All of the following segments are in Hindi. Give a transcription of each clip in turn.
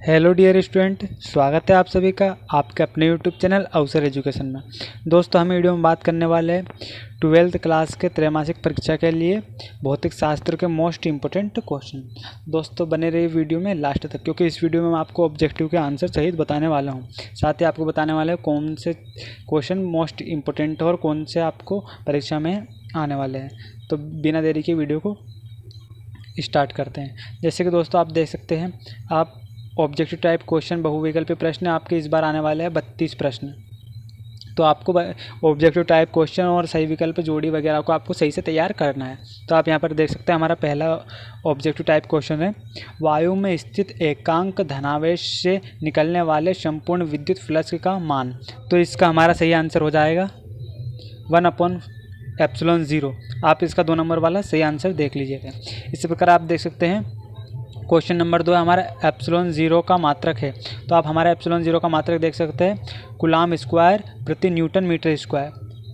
हेलो डियर स्टूडेंट, स्वागत है आप सभी का आपके अपने यूट्यूब चैनल अवसर एजुकेशन में। दोस्तों, हम वीडियो में बात करने वाले हैं 12th क्लास के त्रैमासिक परीक्षा के लिए भौतिक शास्त्र के मोस्ट इम्पोर्टेंट क्वेश्चन। दोस्तों, बने रहिए वीडियो में लास्ट तक, क्योंकि इस वीडियो में मैं आपको ऑब्जेक्टिव के आंसर सहित बताने वाला हूँ। साथ ही आपको बताने वाले हैं कौन से क्वेश्चन मोस्ट इम्पोर्टेंट और कौन से आपको परीक्षा में आने वाले हैं। तो बिना देरी के वीडियो को स्टार्ट करते हैं। जैसे कि दोस्तों आप देख सकते हैं, आप ऑब्जेक्टिव टाइप क्वेश्चन बहुविकल्पी प्रश्न आपके इस बार आने वाले हैं 32 प्रश्न। तो आपको ऑब्जेक्टिव टाइप क्वेश्चन और सही विकल्प जोड़ी वगैरह को आपको सही से तैयार करना है। तो आप यहाँ पर देख सकते हैं, हमारा पहला ऑब्जेक्टिव टाइप क्वेश्चन है, वायु में स्थित एकांक धनावेश से निकलने वाले संपूर्ण विद्युत फ्लक्स का मान। तो इसका हमारा सही आंसर हो जाएगा 1/ε0। आप इसका 2 नंबर वाला सही आंसर देख लीजिएगा। इसी प्रकार आप देख सकते हैं, क्वेश्चन नंबर 2 हमारा ε0 का मात्रक है। तो आप हमारा ε0 का मात्रक देख सकते हैं, कूलाम स्क्वायर प्रति न्यूटन मीटर स्क्वायर।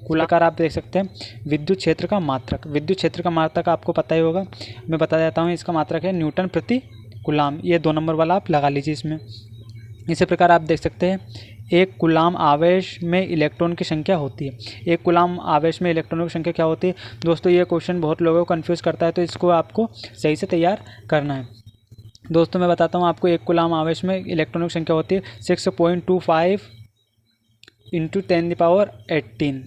कूलाकार आप देख सकते हैं, विद्युत क्षेत्र का मात्रक। विद्युत क्षेत्र का मात्रक आपको पता ही होगा, मैं बता देता हूँ। इसका मात्रक है न्यूटन प्रति कूलाम। ये 2 नंबर वाला आप लगा लीजिए इसमें। इसी प्रकार आप देख सकते हैं, एक कूलाम आवेश में इलेक्ट्रॉन की संख्या होती है। एक कूलाम आवेश में इलेक्ट्रॉनों की संख्या क्या होती है? दोस्तों, ये क्वेश्चन बहुत लोगों को कंफ्यूज करता है, तो इसको आपको सही से तैयार करना है। दोस्तों, मैं बताता हूँ आपको, एक कूलाम आवेश में इलेक्ट्रॉनों की संख्या होती है 6.25 × 10⁻18।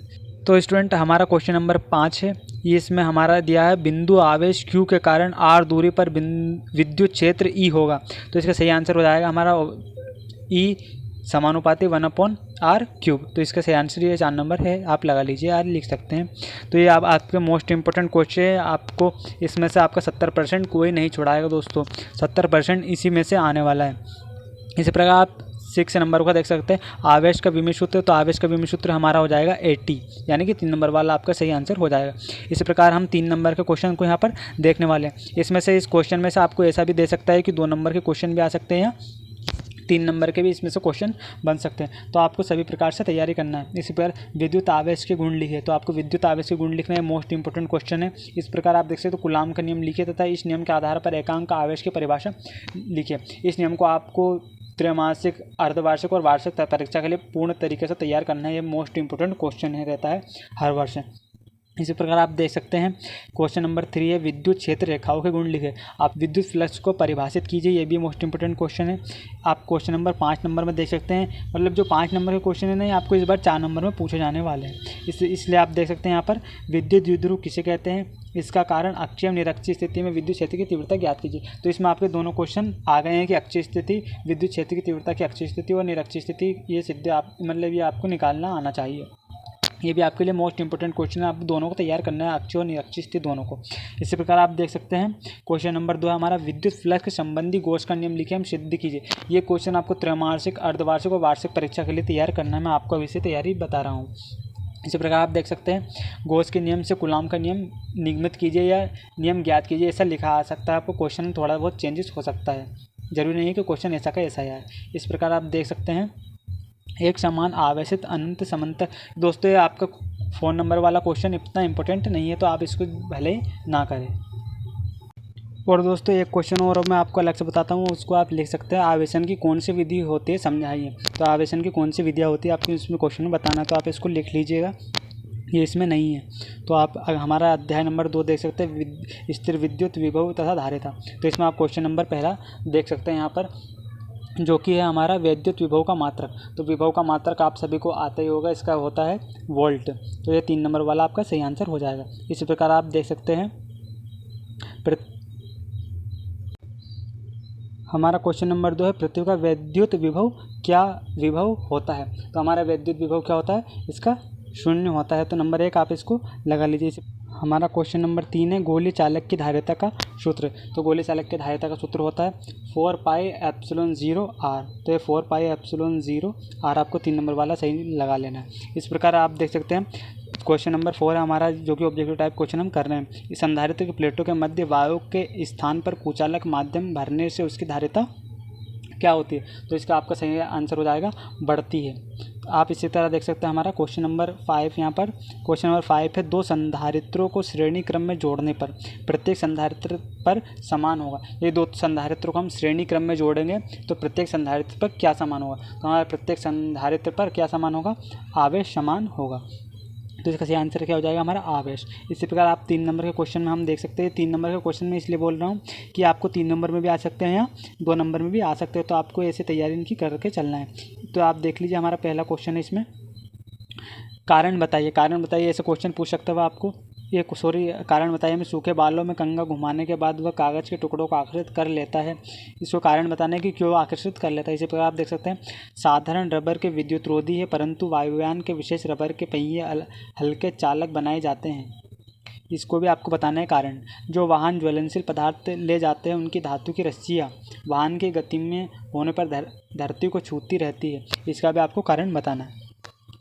तो स्टूडेंट, हमारा क्वेश्चन नंबर 5 है। ये इसमें हमारा दिया है, बिंदु आवेश Q के कारण R दूरी पर विद्युत क्षेत्र E होगा। तो इसका सही आंसर हो जाएगा हमारा E समानुपाती 1/r³। तो इसका सही आंसर ये 4 नंबर है, आप लगा लीजिए, आप लिख सकते हैं। तो ये आप आपके मोस्ट इंपॉर्टेंट क्वेश्चन है। आपको इसमें से आपका 70% कोई नहीं छुड़ाएगा दोस्तों, 70% इसी में से आने वाला है। इसी प्रकार आप 6 नंबर का देख सकते हैं, आवेश का विमीय सूत्र। तो आवेश का विमीय सूत्र हमारा हो जाएगा 80, यानी कि 3 नंबर वाला आपका सही आंसर हो जाएगा। इसी प्रकार हम 3 नंबर के क्वेश्चन को यहाँ पर देखने वाले हैं। इसमें से इस क्वेश्चन में से आपको ऐसा भी दे सकता है कि 2 नंबर के क्वेश्चन भी आ सकते हैं, 3 नंबर के भी इसमें से क्वेश्चन बन सकते हैं। तो आपको सभी प्रकार से तैयारी करना है। इसी प्रकार विद्युत आवेश के गुण लिखे, तो आपको विद्युत आवेश के गुण लिखना है, मोस्ट इंपोर्टेंट क्वेश्चन है। इस प्रकार आप देख सकते हो, कूलाम का नियम लिखे तथा इस नियम के आधार पर एकांक आवेश की परिभाषा लिखे। इस नियम को आपको त्रैमासिक, अर्धवार्षिक और वार्षिक परीक्षा के लिए पूर्ण तरीके से तैयार करना है। ये मोस्ट इंपोर्टेंट क्वेश्चन है, रहता है हर वर्ष। इसी प्रकार आप देख सकते हैं, क्वेश्चन नंबर 3 है, विद्युत क्षेत्र रेखाओं के गुण लिखे। आप विद्युत फ्लक्स को परिभाषित कीजिए। ये भी मोस्ट इंपोर्टेंट क्वेश्चन है। आप क्वेश्चन नंबर 5 नंबर में देख सकते हैं, मतलब जो 5 नंबर के क्वेश्चन है नहीं, आपको इस बार 4 नंबर में पूछे जाने वाले हैं। इसलिए आप देख सकते हैं यहाँ पर, विद्युत द्विध्रुव किसे कहते हैं, इसका कारण अक्षीय निरक्षीय स्थिति में विद्युत क्षेत्र की तीव्रता ज्ञात कीजिए। तो इसमें आपके दोनों क्वेश्चन आ गए हैं कि अक्षीय स्थिति, विद्युत क्षेत्र की तीव्रता की अक्षीय स्थिति और निरक्षीय स्थिति, ये सिद्ध आप मतलब ये आपको निकालना आना चाहिए। ये भी आपके लिए मोस्ट इंपोर्टेंट क्वेश्चन है। आप दोनों को तैयार करना है, अक्षीय और निरक्षीय स्थिति दोनों को। इसी प्रकार आप देख सकते हैं, क्वेश्चन नंबर 2 है हमारा, विद्युत फ्लक्स के संबंधी गॉस का नियम लिखे हम सिद्ध कीजिए। ये क्वेश्चन आपको त्रैमासिक, अर्धवार्षिक और वार्षिक परीक्षा के लिए तैयार करना है। मैं आपको अभी से तैयारी बता रहा हूँ। इसी प्रकार आप देख सकते हैं, गॉस के नियम से कूलाम का नियम निगमित कीजिए या नियम ज्ञात कीजिए, ऐसा लिखा आ सकता है। आपको क्वेश्चन में थोड़ा बहुत चेंजेस हो सकता है, जरूरी नहीं है कि क्वेश्चन ऐसा का ऐसा है। इस प्रकार आप देख सकते हैं, एक समान आवेशित अनंत समांतर। दोस्तों, ये आपका 4 नंबर वाला क्वेश्चन इतना इंपॉर्टेंट नहीं है, तो आप इसको भले ना करें। और दोस्तों, एक क्वेश्चन और मैं आपको अलग से बताता हूँ, उसको आप लिख सकते हैं, आवेशन की कौन सी विधि होती है समझाइए। तो आवेशन की कौन सी विधियाँ होती है आपको इसमें क्वेश्चन में बताना, तो आप इसको लिख लीजिएगा, ये इसमें नहीं है। तो आप हमारा अध्याय नंबर 2 देख सकते हैं, स्थिर विद्युत विभव तथा धारिता। तो इसमें आप क्वेश्चन नंबर पहला देख सकते हैं यहाँ पर, जो कि है हमारा विद्युत विभव का मात्रक। तो विभव का मात्रक आप सभी को आता ही होगा, इसका होता है वोल्ट। तो ये 3 नंबर वाला आपका सही आंसर हो जाएगा। इसी प्रकार आप देख सकते हैं, हमारा क्वेश्चन नंबर 2 है, पृथ्वी का विद्युत विभव क्या विभव होता है। तो हमारा विद्युत विभव क्या होता है, इसका 0 होता है। तो नंबर 1 आप इसको लगा लीजिए। हमारा क्वेश्चन नंबर 3 है, गोली चालक की धारिता का सूत्र। तो गोली चालक की धारिता का सूत्र होता है 4πε0r। तो ये 4πε0r आपको 3 नंबर वाला सही लगा लेना है। इस प्रकार आप देख सकते हैं, क्वेश्चन नंबर 4 है हमारा, जो कि ऑब्जेक्टिव टाइप क्वेश्चन हम कर रहे हैं। इस संधारित्र की प्लेटों के मध्य वायु के स्थान पर कुचालक माध्यम भरने से उसकी धारिता क्या होती है। तो इसका आपका सही आंसर हो जाएगा बढ़ती है। आप इसी तरह देख सकते हैं हमारा क्वेश्चन नंबर 5 यहाँ पर क्वेश्चन नंबर 5 है, 2 संधारित्रों को श्रेणी क्रम में जोड़ने पर प्रत्येक संधारित्र पर समान होगा। ये 2 संधारित्रों को हम श्रेणी क्रम में जोड़ेंगे तो प्रत्येक संधारित्र पर क्या समान होगा, तो हमारा प्रत्येक संधारित्र पर क्या समान होगा, आवेश समान होगा। तो इसका सही आंसर क्या हो जाएगा, हमारा आवेश। इसी प्रकार आप 3 नंबर के क्वेश्चन में हम देख सकते हैं, 3 नंबर के क्वेश्चन में इसलिए बोल रहा हूँ कि आपको 3 नंबर में भी आ सकते हैं या 2 नंबर में भी आ सकते हैं, तो आपको ऐसे तैयारी इनकी करके चलना है। तो आप देख लीजिए हमारा पहला क्वेश्चन है, इसमें कारण बताइए ऐसे क्वेश्चन पूछ सकता है आपको। ये कारण बताइए में सूखे बालों में कंघा घुमाने के बाद वह कागज़ के टुकड़ों को आकर्षित कर लेता है। इसको कारण बताने की क्यों आकर्षित कर लेता है। इसी प्रकार आप देख सकते हैं, साधारण रबर के विद्युतरोधी है परंतु वायुयान के विशेष रबर के पहिए हल्के चालक बनाए जाते हैं। इसको भी आपको बताना है कारण। जो वाहन ज्वलनशील पदार्थ ले जाते हैं उनकी धातु की रस्सियाँ वाहन की गति में होने पर धरती को छूती रहती है। इसका भी आपको कारण बताना है।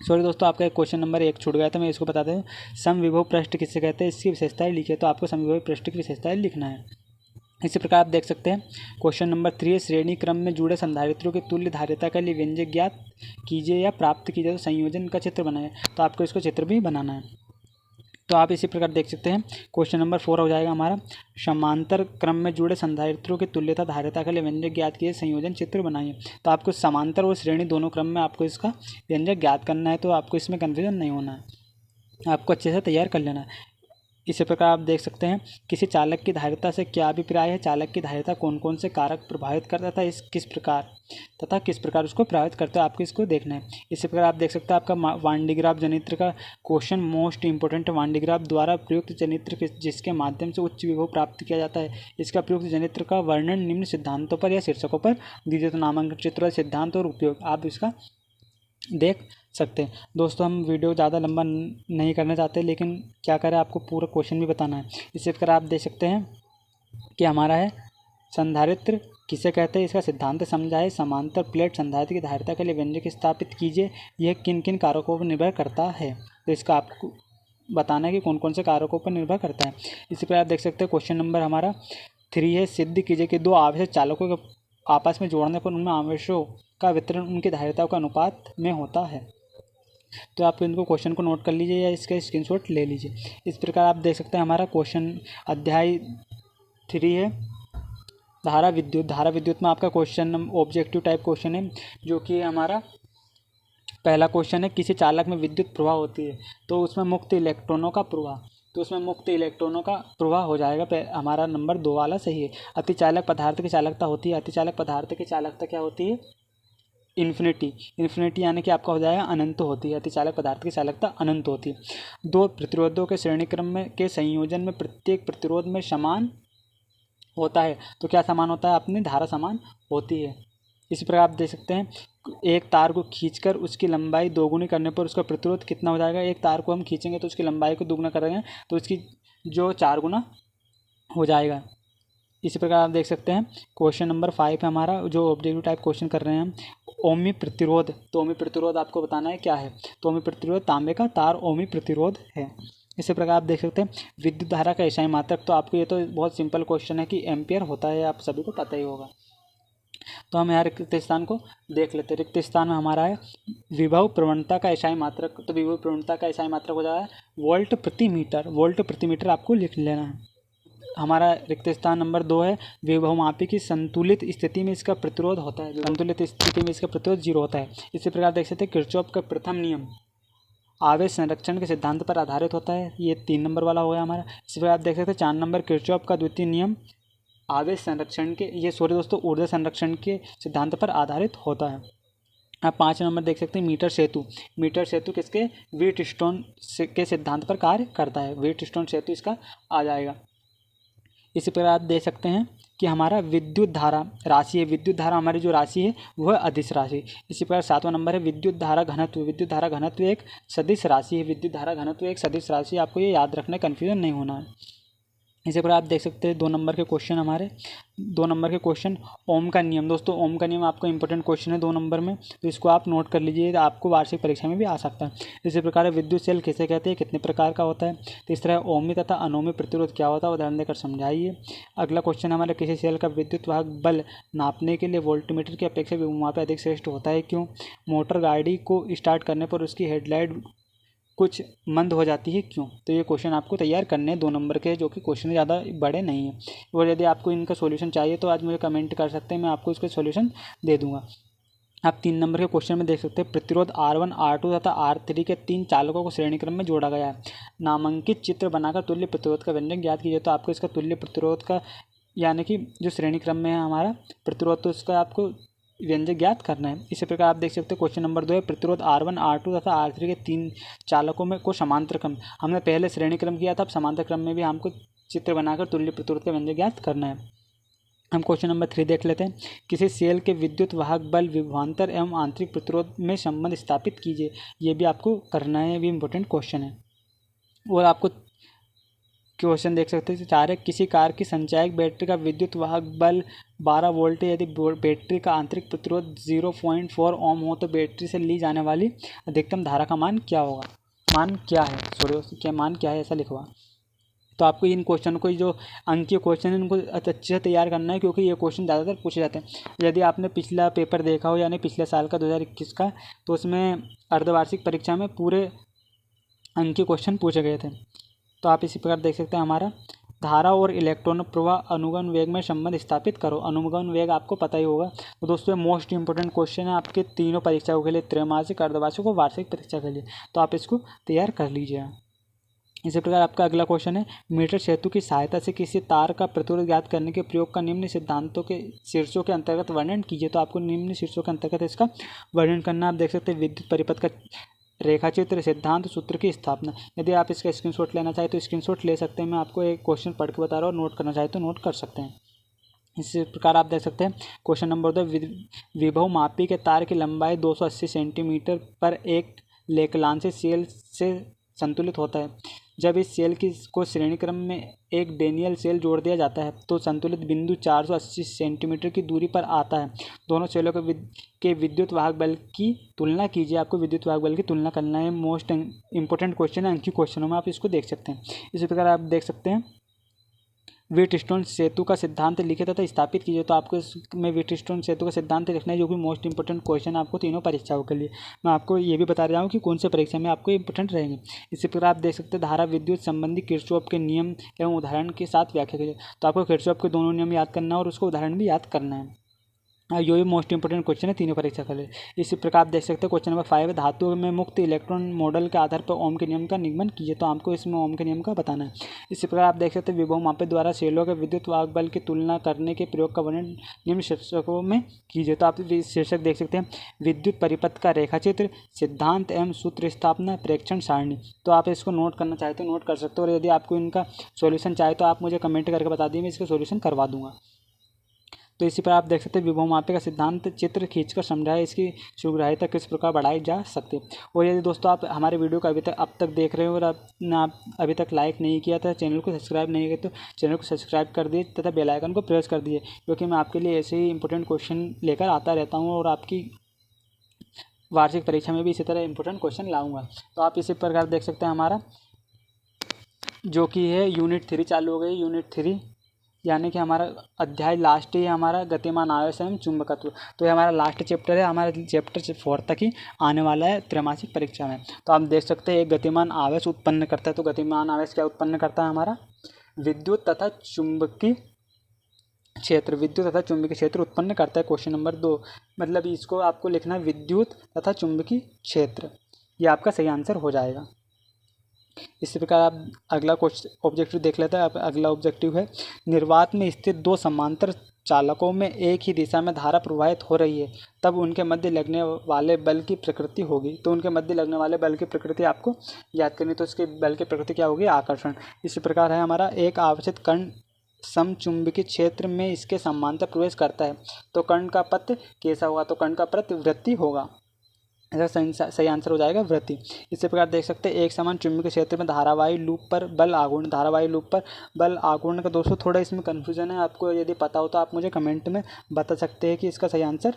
सॉरी दोस्तों, आपका एक क्वेश्चन नंबर 1 छूट गया था, मैं इसको बताता हूँ। समविभव पृष्ठ किसे कहते हैं, इसकी विशेषताएं लिखिए। तो आपको समविभव पृष्ठ की विशेषताएं लिखना है। इसी प्रकार आप देख सकते हैं क्वेश्चन नंबर 3 है, श्रेणी क्रम में जुड़े संधारित्रों की तुल्य धारिता के लिए व्यंजक ज्ञात कीजिए या प्राप्त कीजिए। तो संयोजन का चित्र बनाए, तो आपको इसको चित्र भी बनाना है। तो आप इसी प्रकार देख सकते हैं क्वेश्चन नंबर 4 हो जाएगा हमारा, समांतर क्रम में जुड़े संधारित्रों की तुल्यता धारिता के लिए व्यंजक ज्ञात किए, संयोजन चित्र बनाइए। तो आपको समांतर और श्रेणी दोनों क्रम में आपको इसका व्यंजक ज्ञात करना है, तो आपको इसमें कन्फ्यूजन नहीं होना है, आपको अच्छे से तैयार कर लेना है। इसी प्रकार आप देख सकते हैं, किसी चालक की धारिता से क्या अभिप्राय है, चालक की धारिता कौन कौन से कारक प्रभावित करता था, किस प्रकार उसको प्रभावित करता है, आपको इसको देखना है। इसी प्रकार आप देख सकते हैं आपका वान डी ग्राफ जनित्र का क्वेश्चन मोस्ट इंपोर्टेंट। वान डी ग्राफ द्वारा प्रयुक्त जनित्र जिसके माध्यम से उच्च विभव प्राप्त किया जाता है, इसका प्रयुक्त जनित्र का वर्णन निम्न सिद्धांतों पर या शीर्षकों पर दीजिए। तो नामांकन चित्र सिद्धांत और उपयोग आप इसका देख सकते हैं। दोस्तों हम वीडियो ज़्यादा लंबा नहीं करना चाहते, लेकिन क्या करें, आपको पूरा क्वेश्चन भी बताना है। इसी प्रकार आप देख सकते हैं कि हमारा है, संधारित्र किसे कहते हैं, इसका सिद्धांत समझाए, समांतर प्लेट संधारित्र की धारिता के लिए व्यंजक स्थापित कीजिए, यह किन किन कारकों पर निर्भर करता है। तो इसका आपको बताना है कि कौन कौन से कारकों पर निर्भर करता है। इसी प्रकार आप देख सकते हैं क्वेश्चन नंबर हमारा 3 है, सिद्ध कीजिए कि 2 आवेश चालकों के आपस में जोड़ने पर उनमें आवेशों का वितरण उनकी धारिताओं का अनुपात में होता है। तो आप इनको क्वेश्चन को नोट कर लीजिए या इसका स्क्रीनशॉट ले लीजिए। इस प्रकार आप देख सकते हैं हमारा क्वेश्चन अध्याय 3 है, धारा विद्युत में आपका क्वेश्चन ऑब्जेक्टिव टाइप क्वेश्चन है, जो कि हमारा पहला क्वेश्चन है, किसी चालक में विद्युत प्रवाह होती है तो उसमें मुक्त इलेक्ट्रॉनों का प्रवाह, तो उसमें मुक्त इलेक्ट्रॉनों का प्रवाह हो जाएगा, हमारा नंबर 2 वाला सही है। अतिचालक पदार्थ की चालकता होती है, अतिचालक पदार्थ की चालकता क्या होती है, इन्फिनिटी यानी कि आपका हो जाएगा अनंत होती है। अतिचालक पदार्थ की चालकता अनंत होती है। 2 प्रतिरोधों के श्रेणी क्रम में के संयोजन में प्रत्येक प्रतिरोध में समान होता है, तो क्या समान होता है, अपनी धारा समान होती है। इसी प्रकार आप देख सकते हैं, एक तार को खींचकर उसकी लंबाई दोगुनी करने पर उसका प्रतिरोध कितना हो जाएगा। एक तार को हम खींचेंगे तो उसकी लंबाई को दोगुना करेंगे तो उसकी जो 4 गुना हो जाएगा। इसी प्रकार आप देख सकते हैं क्वेश्चन नंबर 5 है हमारा, जो ऑब्जेक्टिव टाइप क्वेश्चन कर रहे हैं हम, ओमी प्रतिरोध। तो ओमी प्रतिरोध आपको बताना है क्या है, तो ओमी प्रतिरोध तांबे का तार ओमी प्रतिरोध है। इसी प्रकार आप देख सकते हैं विद्युत धारा का एसआई मात्रक। तो आपको ये तो बहुत सिंपल क्वेश्चन है कि एम्पियर होता है, आप सभी को पता ही होगा। तो हम यहाँ रिक्त स्थान को देख लेते हैं। रिक्त स्थान में हमारा है विभव प्रवणता का एसआई मात्रक। तो विभव प्रवणता का एसआई मात्रक हो जाएगा वोल्ट प्रति मीटर आपको लिख लेना है। हमारा रिक्त स्थान नंबर 2 है विभवमापी की संतुलित स्थिति में इसका प्रतिरोध होता है, संतुलित स्थिति में इसका प्रतिरोध 0 होता है। इसी प्रकार देख सकते हैं किरचॉफ का प्रथम नियम आवेश संरक्षण के सिद्धांत पर आधारित होता है, ये 3 नंबर वाला हो गया हमारा। इसी प्रकार आप देख सकते हैं 4 नंबर किरचॉफ का द्वितीय नियम आवेश संरक्षण के ऊर्जा संरक्षण के सिद्धांत पर आधारित होता है। आप 5 नंबर देख सकते हैं मीटर सेतु किसके, व्हीटस्टोन के सिद्धांत पर कार्य करता है, व्हीटस्टोन सेतु इसका आ जाएगा। इसी प्रकार आप देख सकते हैं कि हमारा विद्युत धारा राशि है, विद्युत धारा हमारी जो राशि है वह अदिश राशि। इसी प्रकार 7वां नंबर है विद्युत धारा घनत्व एक सदिश राशि है, विद्युत धारा घनत्व एक सदिश राशि। आपको ये याद रखना है, कन्फ्यूजन नहीं होना है। इसी पर आप देख सकते हैं 2 नंबर के क्वेश्चन हमारे 2 नंबर के क्वेश्चन ओम का नियम। दोस्तों ओम का नियम आपको इंपॉर्टेंट क्वेश्चन है 2 नंबर में, तो इसको आप नोट कर लीजिए, आपको वार्षिक परीक्षा में भी आ सकता है। इसी प्रकार विद्युत सेल किसे कहते हैं, कितने प्रकार का होता है। तीसरा है ओमी तथा अनोमी प्रतिरोध क्या होता है, उदाहरण देकर समझाइए। अगला क्वेश्चन हमारा किसी सेल का विद्युत वाहक बल नापने के लिए वोल्टमीटर की अपेक्षा विभवमापी अधिक श्रेष्ठ होता है, क्यों। मोटर गाड़ी को स्टार्ट करने पर उसकी हेडलाइट कुछ मंद हो जाती है, क्यों। तो ये क्वेश्चन आपको तैयार करने हैं 2 नंबर के, जो कि क्वेश्चन ज़्यादा बड़े नहीं हैं। और यदि आपको इनका सॉल्यूशन चाहिए तो आज मुझे कमेंट कर सकते हैं, मैं आपको इसका सॉल्यूशन दे दूंगा। आप 3 नंबर के क्वेश्चन में देख सकते हैं प्रतिरोध R1 R2 तथा R3 के 3 चालकों को श्रेणी क्रम में जोड़ा गया है। नामांकित चित्र बनाकर तुल्य प्रतिरोध का व्यंजक ज्ञात कीजिए। तो आपको इसका तुल्य प्रतिरोध का यानी कि जो श्रेणी क्रम में है हमारा प्रतिरोध, तो इसका आपको व्यंजक ज्ञात करना है। इसी प्रकार आप देख सकते हैं क्वेश्चन नंबर 2 है प्रतिरोध R1 R2 तथा R3 के 3 चालकों में को समांतर क्रम। हमने पहले श्रेणी क्रम किया था, अब समांतर क्रम में भी हमको चित्र बनाकर तुल्य प्रतिरोध का व्यंजक ज्ञात करना है। हम क्वेश्चन नंबर 3 देख लेते हैं। किसी सेल के विद्युत वाहक बल विभवांतर एवं आंतरिक प्रतिरोध में संबंध स्थापित कीजिए। ये भी आपको करना है, ये भी इंपॉर्टेंट क्वेश्चन है। और आपको क्वेश्चन देख सकते हैं 4 है किसी कार की संचायक बैटरी का विद्युत वाहक बल 12 वोल्ट है, यदि बैटरी का आंतरिक प्रतिरोध 0.4 ओम हो तो बैटरी से ली जाने वाली अधिकतम धारा का मान क्या होगा, मान क्या है, क्या मान क्या है, ऐसा लिखवा। तो आपको इन क्वेश्चन को जो अंकीय क्वेश्चन है इनको अच्छे से तैयार करना है, क्योंकि ये क्वेश्चन ज़्यादातर पूछे जाते हैं। यदि आपने पिछला पेपर देखा हो यानी पिछले साल का 2021 का, तो उसमें अर्धवार्षिक परीक्षा में पूरे अंकीय क्वेश्चन पूछे गए थे। तो आप इसी प्रकार देख सकते हैं हमारा धारा और इलेक्ट्रॉन प्रवाह अनुगमन वेग में संबंध स्थापित करो। अनुगमन वेग आपको पता ही होगा। तो दोस्तों मोस्ट इंपोर्टेंट क्वेश्चन है आपके तीनों परीक्षाओं के लिए, त्रैमासिक, अर्धवार्षिक और वार्षिक परीक्षा के लिए। तो आप इसको तैयार कर लीजिए। इसी प्रकार आपका अगला क्वेश्चन है मीटर सेतु की सहायता से किसी तार का प्रतिरोध ज्ञात करने के प्रयोग का निम्न सिद्धांतों के शीर्षों के अंतर्गत वर्णन कीजिए। तो आपको निम्न शीर्षों के अंतर्गत इसका वर्णन करना। आप देख सकते हैं विद्युत परिपथ का रेखाचित्र, सिद्धांत, सूत्र की स्थापना। यदि आप इसका स्क्रीनशॉट लेना चाहें तो स्क्रीनशॉट ले सकते हैं। मैं आपको एक क्वेश्चन पढ़ के बता रहा हूँ, नोट करना चाहे तो नोट कर सकते हैं। इसी प्रकार आप देख सकते हैं क्वेश्चन नंबर 2 विभव मापी के तार की लंबाई 280 सेंटीमीटर पर एक लेकलांसी सेल से संतुलित होता है। जब इस सेल को श्रेणी क्रम में एक डेनियल सेल जोड़ दिया जाता है तो संतुलित बिंदु 480 सेंटीमीटर की दूरी पर आता है। दोनों सेलों के विद्युत वाहक बल की तुलना कीजिए। आपको विद्युत वाहक बल की तुलना करना है। मोस्ट इंपोर्टेंट क्वेश्चन है, अंकीय क्वेश्चनों में आप इसको देख सकते हैं। इसी प्रकार आप देख सकते हैं व्हीटस्टोन सेतु का सिद्धांत लिखे तथा स्थापित कीजिए। तो आपको इसमें व्हीटस्टोन सेतु का सिद्धांत लिखना है, जो कि मोस्ट इंपोर्टेंट क्वेश्चन है आपको तीनों परीक्षाओं के लिए। मैं आपको ये भी बता रहा हूँ कि कौन से परीक्षा में आपको इंपोर्टेंट रहेंगे। इसी प्रकार आप देख सकते हैं धारा विद्युत संबंधी किरचॉफ के नियम एवं उदाहरण के साथ व्याख्या कीजिए। तो आपको किरचॉफ के दोनों नियम याद करना है और उसको उदाहरण भी याद करना है। यो ही मोस्ट इंपोर्टेंट क्वेश्चन है तीनों परीक्षा के लिए। इसी प्रकार आप देख सकते हैं क्वेश्चन नंबर 5 है धातु में मुक्त इलेक्ट्रॉन मॉडल के आधार पर ओम के नियम का निगमन कीजिए। तो आपको इसमें ओम के नियम का बताना है। इसी प्रकार आप देख सकते हैं विभव मापी द्वारा सेलों के विद्युत वाहक बल की तुलना करने के प्रयोग का वर्णन निम्न शीर्षकों में कीजिए। तो आप शीर्षक देख सकते हैं विद्युत परिपथ का रेखाचित्र, सिद्धांत एवं सूत्र स्थापना, प्रेक्षण सारणी। तो आप इसको नोट करना चाहे तो नोट कर सकते हो, और यदि आपको इनका सॉल्यूशन चाहे तो आप मुझे कमेंट करके बता दिए, मैं इसका सॉल्यूशन करवा दूंगा। तो इसी पर आप देख सकते हैं विभव मापी का सिद्धांत चित्र खींचकर समझाए, इसकी सुग्राह्यता किस प्रकार बढ़ाई जा सकती है। और यदि दोस्तों आप हमारे वीडियो को अब तक देख रहे हो और आप अभी तक लाइक नहीं किया था, चैनल को सब्सक्राइब नहीं किया, तो चैनल को सब्सक्राइब कर दिए तथा बेल आइकन को प्रेस कर दिए, क्योंकि मैं आपके लिए ऐसे ही इंपॉर्टेंट क्वेश्चन लेकर आता रहता हूँ और आपकी वार्षिक परीक्षा में भी इसी तरह इंपॉर्टेंट क्वेश्चन लाऊंगा। तो आप इसी प्रकार देख सकते हैं हमारा जो कि है यूनिट 3 चालू हो गई। यूनिट 3 यानी कि हमारा अध्याय लास्ट ही है हमारा गतिमान आवेश एवं चुंबकत्व। तो ये हमारा लास्ट चैप्टर है, हमारा चैप्टर 4 तक ही आने वाला है त्रैमासिक परीक्षा में। तो आप देख सकते हैं एक गतिमान आवेश उत्पन्न करता है। तो गतिमान आवेश क्या उत्पन्न करता है हमारा विद्युत तथा चुंबकीय क्षेत्र, विद्युत तथा चुंबकीय क्षेत्र उत्पन्न करता है। क्वेश्चन नंबर 2 मतलब इसको आपको लिखना है विद्युत तथा चुंबकीय क्षेत्र, ये आपका सही आंसर हो जाएगा। इसी प्रकार आप अगला क्वेश्चन ऑब्जेक्टिव देख लेते हैं। अगला ऑब्जेक्टिव है निर्वात में स्थित दो समांतर चालकों में एक ही दिशा में धारा प्रवाहित हो रही है, तब उनके मध्य लगने वाले बल की प्रकृति होगी। तो उनके मध्य लगने वाले बल की प्रकृति आपको याद करनी। तो इसके बल की प्रकृति क्या होगी, आकर्षण। इसी प्रकार है हमारा एक आवेशित कण समचुंबकीय क्षेत्र में इसके समांतर प्रवेश करता है, तो कण का पथ कैसा होगा, तो कण का पथ वृत्तीय होगा। इसका सही आंसर हो जाएगा वृत्ति। इसी प्रकार देख सकते हैं एक समान चुंबकीय क्षेत्र में धारावाही लूप पर बल आघूर्ण, धारावाही लूप पर बल आघूर्ण का दोस्तों थोड़ा इसमें कन्फ्यूजन है, आपको यदि पता हो तो आप मुझे कमेंट में बता सकते हैं कि इसका सही आंसर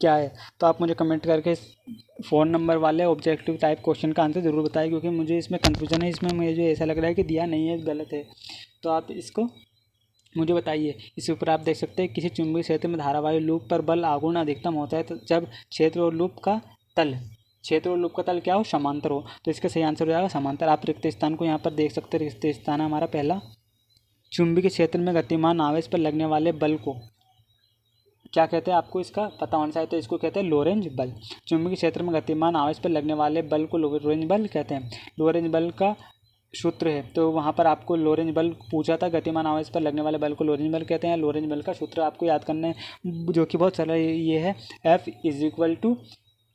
क्या है। तो आप मुझे कमेंट करके 4 नंबर वाले ऑब्जेक्टिव टाइप क्वेश्चन का आंसर ज़रूर बताएं, क्योंकि मुझे इसमें कन्फ्यूजन है, इसमें मुझे ऐसा लग रहा है कि दिया नहीं है, गलत है। तो आप इसको मुझे बताइए। इस ऊपर आप देख सकते हैं किसी चुंबकीय क्षेत्र में धारावाही लूप पर बल आघूर्ण अधिकतम होता है तो जब क्षेत्र और लूप का तल क्या हो, समांतर हो। तो इसका सही आंसर हो जाएगा समांतर। आप रिक्त स्थान को यहाँ पर देख सकते हैं, रिक्त स्थान है हमारा पहला। चुंबकीय क्षेत्र में गतिमान आवेश पर लगने वाले बल को क्या कहते हैं, आपको इसका पता होना चाहिए। तो इसको कहते हैं लोरेंज बल। चुंबकीय क्षेत्र में गतिमान आवेश पर लगने वाले बल को लोरेंज बल कहते हैं। लोरेंज बल का सूत्र है, तो वहाँ पर आपको लोरेंज बल पूछा था, गतिमान आवेश पर लगने वाले बल को लोरेंज बल कहते हैं। लोरेंज बल का सूत्र आपको याद करना है, जो कि बहुत सरल ये है, F =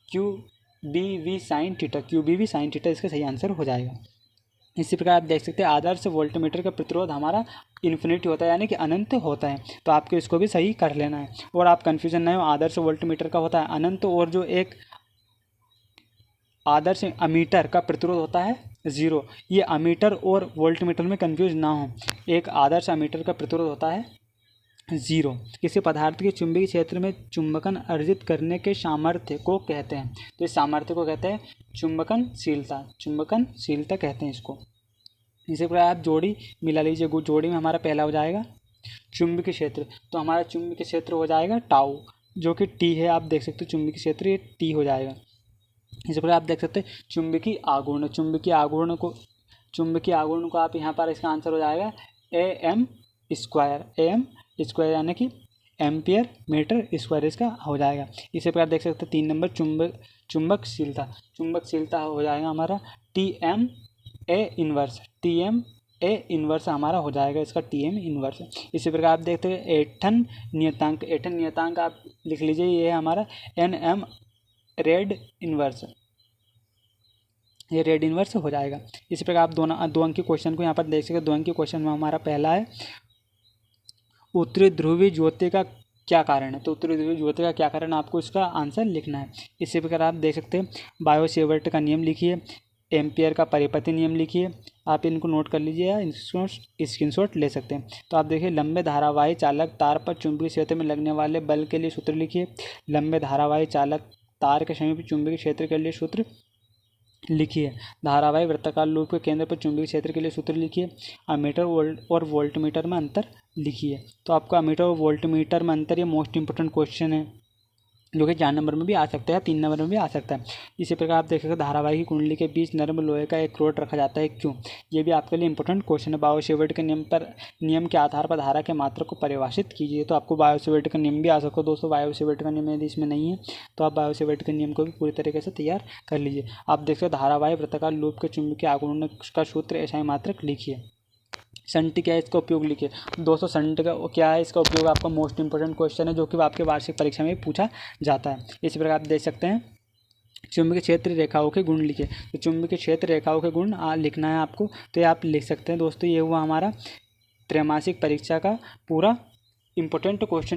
QBV sin theta. QBV sin theta इसका सही आंसर हो जाएगा। इसी प्रकार आप देख सकते हैं आदर्श वोल्टमीटर का प्रतिरोध हमारा इन्फिनिटी होता है, यानी कि अनंत होता है। तो आपको इसको भी सही कर लेना है, और आप कन्फ्यूजन नहीं हो, आदर्श वोल्टमीटर का होता है अनंत, और जो एक आदर्श अमीटर का प्रतिरोध होता है 0। ये अमीटर और वोल्टमीटर में कंफ्यूज ना हो, एक आदर्श अमीटर का प्रतिरोध होता है 0। किसी पदार्थ के चुंबकीय क्षेत्र में चुंबकन अर्जित करने के सामर्थ्य को कहते हैं, तो इस सामर्थ्य को कहते हैं चुंबकनशीलता। चुंबकनशीलता कहते हैं इसको। इसी प्रकार आप जोड़ी मिला लीजिए, जोड़ी में हमारा पहला हो जाएगा चुंबकीय क्षेत्र, तो हमारा चुंबकीय क्षेत्र हो जाएगा टाउ, जो कि टी है। आप देख सकते हो चुंबकीय क्षेत्र ये टी हो जाएगा। इसी प्रकार आप देख सकते हैं चुंबकीय आघूर्ण। चुंबकीय आघूर्ण को आप यहाँ पर इसका आंसर हो जाएगा AM स्क्वायर, यानी कि एम्पियर मीटर स्क्वायर इसका हो जाएगा। इसी प्रकार देख सकते हैं 3 नंबर चुंबकशीलता हो जाएगा हमारा TMA इन्वर्स हमारा हो जाएगा इसका TM इन्वर्स। इसी प्रकार आप देखते हैं ऐंठन नियतांक आप लिख लीजिए, ये है हमारा NM रेड इन्वर्स, ये रेड इन्वर्स हो जाएगा। इसी प्रकार आप 2 अंक के क्वेश्चन को यहाँ पर देख सकते हैं। 2 अंक के क्वेश्चन में हमारा पहला है उत्तरी ध्रुवीय ज्योति का क्या कारण है, तो उत्तरी ध्रुवीय ज्योति का क्या कारण, आपको इसका आंसर लिखना है। इसी प्रकार आप देख सकते हैं बायो-सेवर्ट का नियम लिखिए, एम्पियर का परिपति नियम लिखिए, आप इनको नोट कर लीजिए या स्क्रीनशॉट ले सकते हैं। तो आप देखिए लंबे धारावाही चालक तार पर चुंबकीय क्षेत्र में लगने वाले बल के लिए सूत्र लिखिए। लंबे धारावाही चालक तार के समीप चुंबकीय क्षेत्र के लिए सूत्र लिखिए। धारावाही वृत्ताकार लूप के केंद्र पर चुंबकीय क्षेत्र के लिए सूत्र लिखिए। अमीटर और वोल्टमीटर में अंतर लिखिए। तो आपको अमीटर और वोल्टमीटर में अंतर, ये मोस्ट इंपोर्टेंट क्वेश्चन है, जो कि 4 नंबर में भी आ सकता है, 3 नंबर में भी आ सकता है। इसी प्रकार आप देख सकते हैं धारावाही कुंडली के बीच नरम लोहे का एक रॉड रखा जाता है, क्यों, ये भी आपके लिए इंपॉर्टेंट क्वेश्चन है। बायो-सेवर्ट के नियम के आधार पर धारा के मात्रा को परिभाषित कीजिए। तो आपको बायो-सेवर्ट का नियम भी आ सकता है दोस्तों। बायो-सेवर्ट का नियम यदि इसमें नहीं है तो आप बायो-सेवर्ट के नियम को भी पूरी तरीके से तैयार कर लीजिए। आप देख सकते हैं धारावाही वृत्ताकार लूप के चुंबकीय आघूर्ण का सूत्र SI मात्रक लिखिए। संट क्या है, इसका उपयोग लिखिए। दोस्तों संट का क्या है, इसका उपयोग आपका मोस्ट इंपोर्टेंट क्वेश्चन है, जो कि आपके वार्षिक परीक्षा में पूछा जाता है। इसी प्रकार आप देख सकते हैं चुंबकीय क्षेत्र रेखाओं के गुण लिखिए। तो चुंबकीय क्षेत्र रेखाओं के गुण लिखना है आपको, तो ये आप लिख सकते हैं दोस्तों। ये हुआ हमारा त्रैमासिक परीक्षा का पूरा इंपॉर्टेंट क्वेश्चन।